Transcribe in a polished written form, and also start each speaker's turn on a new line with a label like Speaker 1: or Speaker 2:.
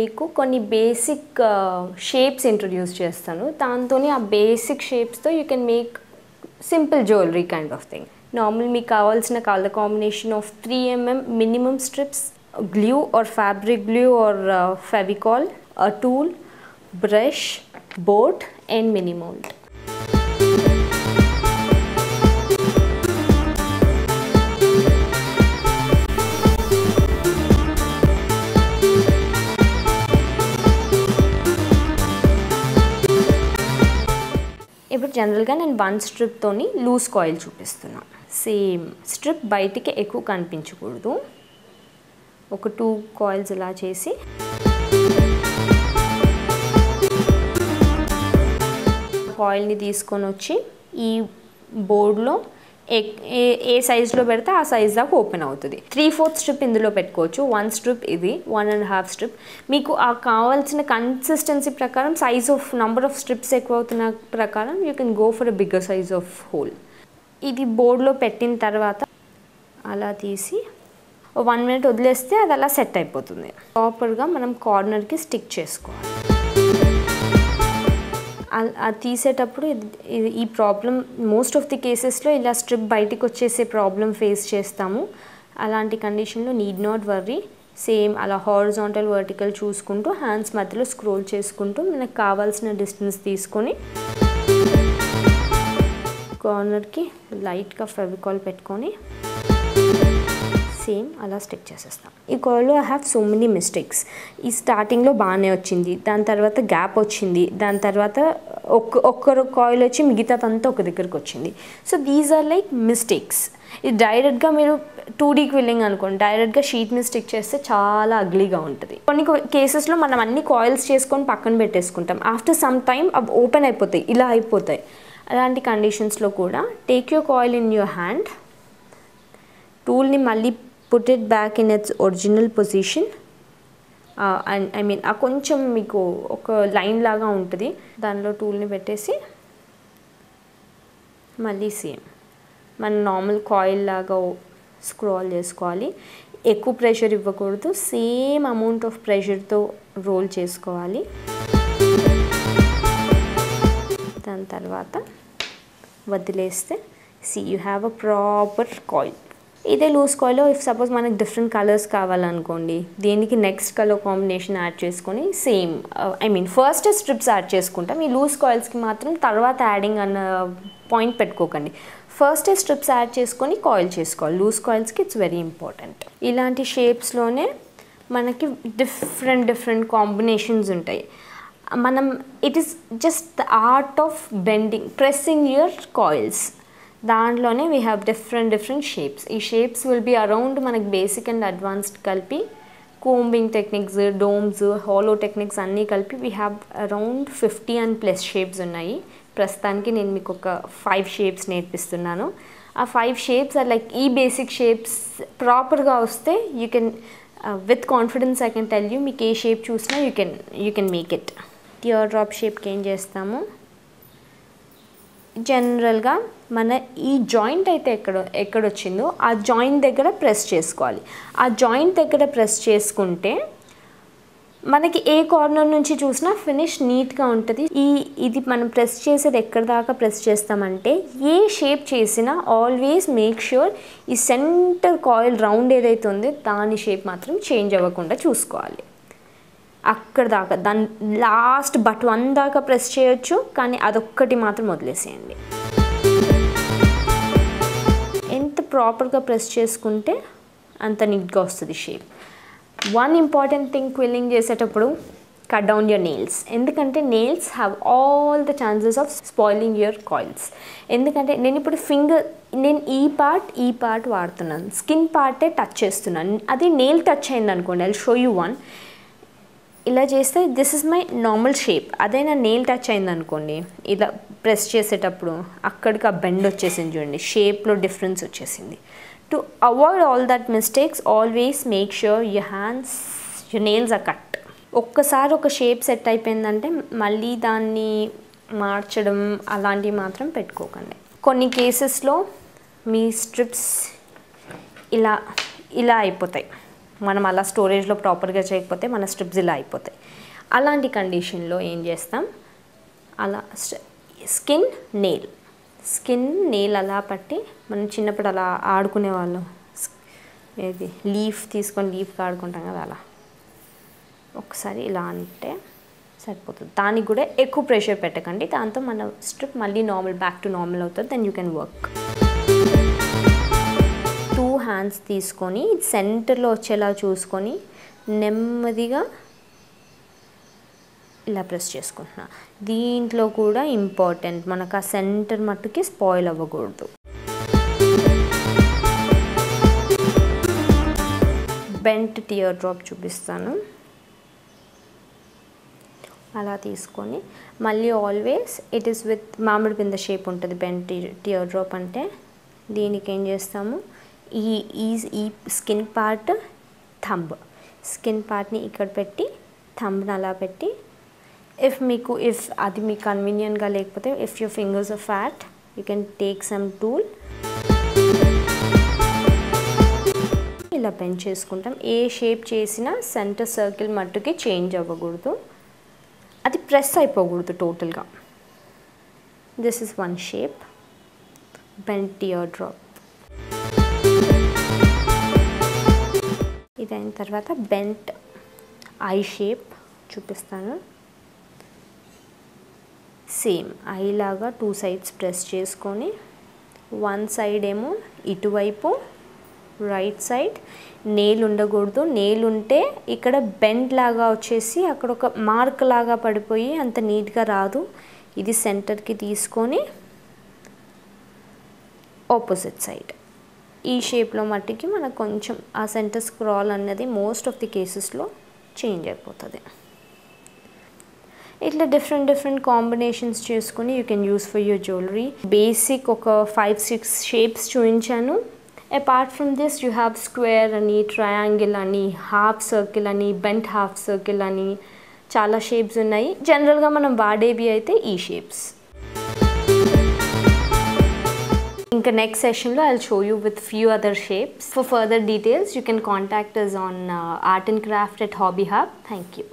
Speaker 1: మీకు కొన్ని basic shapes introduce చేస్తాను. దాంతోనే ఆ బేసిక్ షేప్స్తో you can make simple jewellery kind of thing. Normal మీకు కావాల్సిన colour combination of 3 mm minimum strips, glue or fabric glue or Fevicol, a tool, brush, board and mini mold. ఇప్పుడు జనరల్గా నేను 1 స్ట్రిప్తోని loose coil చూపిస్తున్నాను. Same strip బయటికి ఎక్కువ కనిపించకూడదు. ఒక 2 కాయిల్స్ ఇలా చేసి కాయిల్ని తీసుకొని వచ్చి ఈ బోర్డ్లో ఏ సైజులో పెడితే ఆ సైజ్ దాకా ఓపెన్ అవుతుంది. 3/4 స్ట్రిప్ ఇందులో పెట్టుకోవచ్చు. 1 స్ట్రిప్ ఇది, 1.5 స్ట్రిప్. మీకు ఆ కావాల్సిన కన్సిస్టెన్సీ ప్రకారం size of number of strips ఎక్కువ అవుతున్న ప్రకారం you can go for a bigger size of whole. ఇది బోర్డ్లో పెట్టిన తర్వాత అలా తీసి 1 minute వదిలేస్తే అది అలా సెట్ అయిపోతుంది. ప్రాపర్గా మనం కార్నర్కి స్టిక్ చేసుకోవాలి. అది తీసేటప్పుడు ఈ ప్రాబ్లం మోస్ట్ ఆఫ్ ది కేసెస్లో ఇలా స్ట్రిప్ బయటికి వచ్చేసే ప్రాబ్లం ఫేస్ చేస్తాము. అలాంటి కండిషన్లో నీడ్ నాట్ వర్రీ. సేమ్ అలా హారిజాంటల్ వర్టికల్ చూసుకుంటూ హ్యాండ్స్ మధ్యలో స్క్రోల్ చేసుకుంటూ మనకు కావాల్సిన డిస్టెన్స్ తీసుకొని కార్నర్కి లైట్గా ఫెవికాల్ పెట్టుకొని సేమ్ అలా స్టిక్ చేసేస్తాం. ఈ కాయిల్లో I have so many mistakes. ఈ స్టార్టింగ్లో బాగానే వచ్చింది, దాని తర్వాత గ్యాప్ వచ్చింది, దాని తర్వాత ఒక్క కాయిల్ వచ్చి మిగతాదంతా ఒక దగ్గరకు వచ్చింది. So these are like mistakes. ఇది డైరెక్ట్గా మీరు 2D క్విల్లింగ్ అనుకోండి, డైరెక్ట్గా షీట్ మీద స్టిక్ చేస్తే చాలా అగ్లీగా ఉంటుంది. కొన్ని కేసెస్లో మనం అన్ని కాయిల్స్ చేసుకొని పక్కన పెట్టేసుకుంటాం. ఆఫ్టర్ సమ్ టైమ్ అవి ఓపెన్ అయిపోతాయి, ఇలా అయిపోతాయి. అలాంటి కండిషన్స్లో కూడా take your coil in your hand, టూల్ని మళ్ళీ put it back in its original position, and I mean కొంచెం మీకు ఒక లైన్ లాగా ఉంటుంది, దానిలో టూల్ని పెట్టేసి మళ్ళీ సేమ్ మన నార్మల్ కాయిల్ లాగా స్క్రాల్ చేసుకోవాలి. ఎక్కువ ప్రెషర్ ఇవ్వకూడదు, సేమ్ అమౌంట్ ఆఫ్ ప్రెషర్తో రోల్ చేసుకోవాలి. దాని తర్వాత వదిలేస్తే see you have a proper coil. ఇదే లూజ్ కాయిల్లో ఇఫ్ సపోజ్ మనకు డిఫరెంట్ కలర్స్ కావాలనుకోండి, దీనికి నెక్స్ట్ కలర్ కాంబినేషన్ యాడ్ చేసుకొని సేమ్ ఫస్ట్ స్ట్రిప్స్ యాడ్ చేసుకుంటాం. ఈ లూజ్ కాయిల్స్కి మాత్రం తర్వాత యాడింగ్ అన్న పాయింట్ పెట్టుకోకండి. ఫస్ట్ స్ట్రిప్స్ యాడ్ చేసుకొని కాయిల్ చేసుకోవాలి. లూజ్ కాయిల్స్కి ఇట్స్ వెరీ ఇంపార్టెంట్. ఇలాంటి షేప్స్లోనే మనకి డిఫరెంట్ కాంబినేషన్స్ ఉంటాయి. It is just the art of bending, pressing your coils. దాంట్లోనే వీ హ్యావ్ డిఫరెంట్ షేప్స్. ఈ షేప్స్ విల్ బీ అరౌండ్ మనకి బేసిక్ అండ్ అడ్వాన్స్డ్ కలిపి, combing techniques, domes, halo techniques అన్నీ కలిపి we have around 50 and plus shapes ఉన్నాయి. ప్రస్తుతానికి నేను మీకు ఒక 5 షేప్స్ నేర్పిస్తున్నాను. ఆ 5 షేప్స్ ఆర్ లైక్ ఈ బేసిక్ షేప్స్ ప్రాపర్గా వస్తే you can with confidence I can tell you, మీకు ఏ షేప్ చూసినా you can make it. Tear drop షేప్కి ఏం చేస్తాము, జనరల్గా మన ఈ జాయింట్ అయితే ఎక్కడొచ్చిందో ఆ జాయింట్ దగ్గర ప్రెస్ చేసుకోవాలి. ఆ జాయింట్ దగ్గర ప్రెస్ చేసుకుంటే మనకి ఏ కార్నర్ నుంచి చూసినా ఫినిష్ నీట్గా ఉంటుంది. ఇది మనం ప్రెస్ చేసేది ఎక్కడి దాకా ప్రెస్ చేస్తామంటే, ఏ షేప్ చేసినా ఆల్వేస్ మేక్ ష్యూర్ ఈ సెంటర్ కాయిల్ రౌండ్ ఏదైతే ఉందో దాని షేప్ మాత్రం చేంజ్ అవ్వకుండా చూసుకోవాలి. అక్కడ దాకా దాని లాస్ట్ బట్ 1 దాకా ప్రెస్ చేయొచ్చు, కానీ అదొక్కటి మాత్రం వదిలేసేయండి. ఎంత ప్రాపర్గా ప్రెస్ చేసుకుంటే అంత నీట్గా వస్తుంది shape. One important thing quilling చేసేటప్పుడు, కట్ డౌన్ యువర్ నెయిల్స్. ఎందుకంటే nails have all the chances of spoiling your coils. ఎందుకంటే నేను ఇప్పుడు నేను ఈ పార్ట్ వాడుతున్నాను, స్కిన్ పార్టే టచ్ చేస్తున్నాను. అది నెయిల్ టచ్ అయింది అనుకోండి, I will show you one. ఇలా చేస్తే this is my normal shape. అదే నా నెయిల్ టచ్ అయింది అనుకోండి, ఇలా ప్రెస్ చేసేటప్పుడు అక్కడికి ఆ బెండ్ వచ్చేసింది చూడండి, షేప్లో డిఫరెన్స్ వచ్చేసింది. To avoid all that mistakes, always make sure your nails are cut. ఒక్కసారి ఒక షేప్ సెట్ అయిపోయిందంటే మళ్ళీ దాన్ని మార్చడం అలాంటివి మాత్రం పెట్టుకోకండి. కొన్ని కేసెస్లో మీ స్ట్రిప్స్ ఇలా అయిపోతాయి. మనం అలా స్టోరేజ్లో ప్రాపర్గా చేయకపోతే మన స్ట్రిప్స్ ఇలా అయిపోతాయి. అలాంటి కండిషన్లో ఏం చేస్తాం, అలా స్కిన్ నెయిల్ అలా పట్టి, మనం చిన్నప్పుడు అలా ఆడుకునే వాళ్ళం, ఏది లీఫ్ తీసుకొని లీఫ్కి ఆడుకుంటాం కదా, అలా ఒకసారి ఇలా అంటే సరిపోతుంది. దానికి కూడా ఎక్కువ ప్రెషర్ పెట్టకండి, దాంతో మన స్ట్రిప్ మళ్ళీ బ్యాక్ టు నార్మల్ అవుతుంది. Then you can work. 2 hands తీసుకొని సెంటర్లో వచ్చేలా చూసుకొని నెమ్మదిగా ఇలా ప్రెస్ చేసుకుంటున్నా. దీంట్లో కూడా ఇంపార్టెంట్, మనకు ఆ సెంటర్ మట్టుకి స్పాయిల్ అవ్వకూడదు. బెంట్ టియర్ డ్రాప్ చూపిస్తాను. అలా తీసుకొని మళ్ళీ ఆల్వేస్ ఇట్ ఈస్ విత్ మామిడి పింద షేప్ ఉంటుంది బెంట్ టియర్ డ్రాప్ అంటే. దీనికి ఏం చేస్తాము, ఈ స్కిన్ పార్ట్ని ఇక్కడ పెట్టి థంబ్ని అలా పెట్టి, ఇఫ్ అది మీకు కన్వీనియంట్గా లేకపోతే, if your fingers are fat, you can take some tool, ఇలా బెండ్ చేసుకుంటాం. ఏ షేప్ చేసినా సెంటర్ సర్కిల్ మట్టుకి చేంజ్ అవ్వకూడదు, అది ప్రెస్ అయిపోకూడదు టోటల్గా. This is one shape, bent tear drop. ఇదైన తర్వాత బెంట్ ఐ షేప్ చూపిస్తాను. సేమ్ ఐ లాగా 2 సైడ్స్ ప్రెస్ చేసుకొని, 1 సైడ్ ఏమో ఇటువైపు రైట్ సైడ్, నెయిల్ ఉండకూడదు. నెయిల్ ఉంటే ఇక్కడ బెండ్ లాగా వచ్చేసి అక్కడ ఒక మార్క్ లాగా పడిపోయి అంత నీట్గా రాదు. ఇది సెంటర్కి తీసుకొని ఆపోజిట్ సైడ్ ఈ షేప్లో మట్టికి మనకు కొంచెం ఆ సెంటర్ స్క్రాల్ అన్నది మోస్ట్ ఆఫ్ ది కేసెస్లో చేంజ్ అయిపోతుంది. ఇట్లా డిఫరెంట్ కాంబినేషన్స్ చేసుకుని you can use for your jewellery. Basic ఒక 5-6 షేప్స్ చూపించాను. Apart from this you have square అని, ట్రయాంగిల్ అని, హాఫ్ సర్కిల్ అని, బెంట్ హాఫ్ సర్కిల్ అని చాలా షేప్స్ ఉన్నాయి. జనరల్గా మనం వాడేవి అయితే ఈ షేప్స్. ఇంకా నెక్స్ట్ సెషన్లో I'll show you with few other shapes. For further details you can contact us on art and craft at Hobby Hub. Thank you.